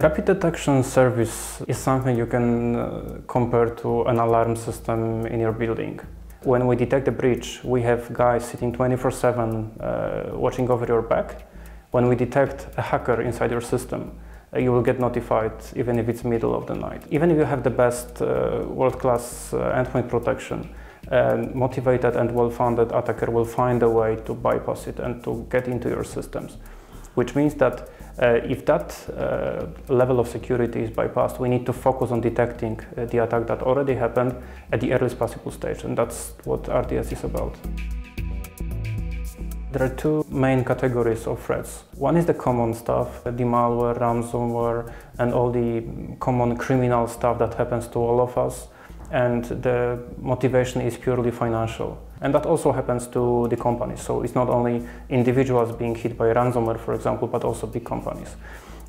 Rapid detection service is something you can compare to an alarm system in your building. When we detect a breach, we have guys sitting 24/7 watching over your back. When we detect a hacker inside your system, you will get notified even if it's middle of the night. Even if you have the best world-class endpoint protection, a motivated and well-funded attacker will find a way to bypass it and to get into your systems. Which means that if that level of security is bypassed, we need to focus on detecting the attack that already happened at the earliest possible stage, and that's what RDS is about. There are two main categories of threats. One is the common stuff, the malware, ransomware, and all the common criminal stuff that happens to all of us, and the motivation is purely financial. And that also happens to the companies. So it's not only individuals being hit by ransomware, for example, but also big companies.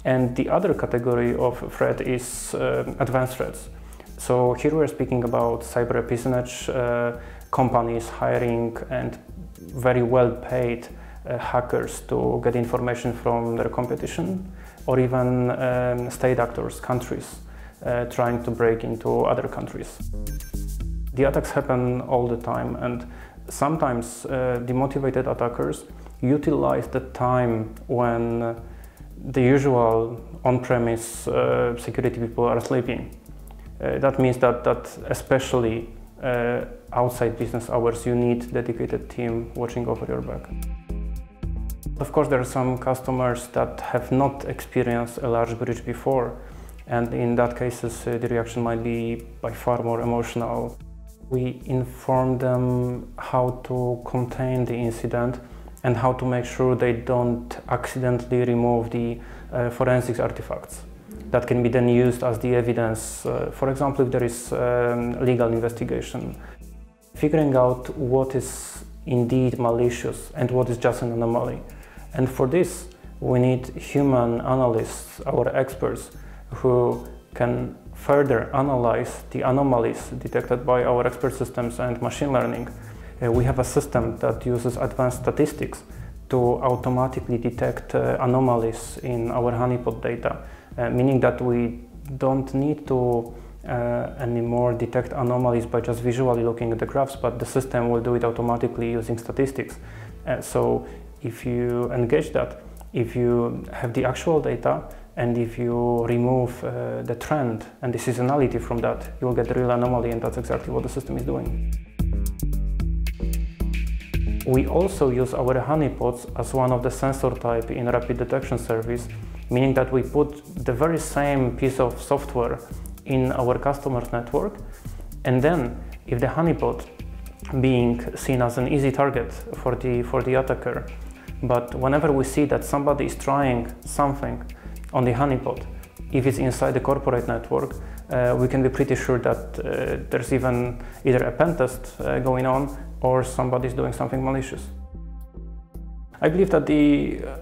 And the other category of threat is advanced threats. So here we're speaking about cyber espionage, companies hiring and very well-paid hackers to get information from their competition, or even state actors, countries, trying to break into other countries. The attacks happen all the time, and sometimes the motivated attackers utilize the time when the usual on-premise security people are sleeping. That means that especially outside business hours, you need a dedicated team watching over your back. Of course, there are some customers that have not experienced a large breach before, and in that cases, the reaction might be by far more emotional. We inform them how to contain the incident and how to make sure they don't accidentally remove the forensics artifacts that can be then used as the evidence, for example, if there is legal investigation. Figuring out what is indeed malicious and what is just an anomaly. And for this, we need human analysts, our experts, who can further analyze the anomalies detected by our expert systems and machine learning. We have a system that uses advanced statistics to automatically detect anomalies in our honeypot data, meaning that we don't need to anymore detect anomalies by just visually looking at the graphs, but the system will do it automatically using statistics. So if you engage that, if you have the actual data, and if you remove the trend and the seasonality from that, you will get the real anomaly, and that's exactly what the system is doing. We also use our honeypots as one of the sensor type in rapid detection service, meaning that we put the very same piece of software in our customer's network, and then if the honeypot being seen as an easy target for the attacker, but whenever we see that somebody is trying something on the honeypot, if it's inside the corporate network, we can be pretty sure that there's even either a pen test going on or somebody's doing something malicious. I believe that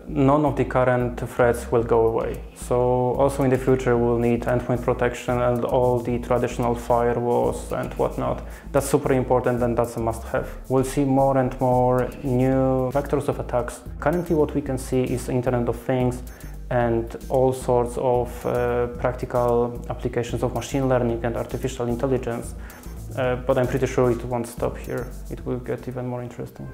none of the current threats will go away. So also in the future we'll need endpoint protection and all the traditional firewalls and whatnot. That's super important, and that's a must-have. We'll see more and more new vectors of attacks. Currently what we can see is Internet of Things and all sorts of practical applications of machine learning and artificial intelligence. But I'm pretty sure it won't stop here. It will get even more interesting.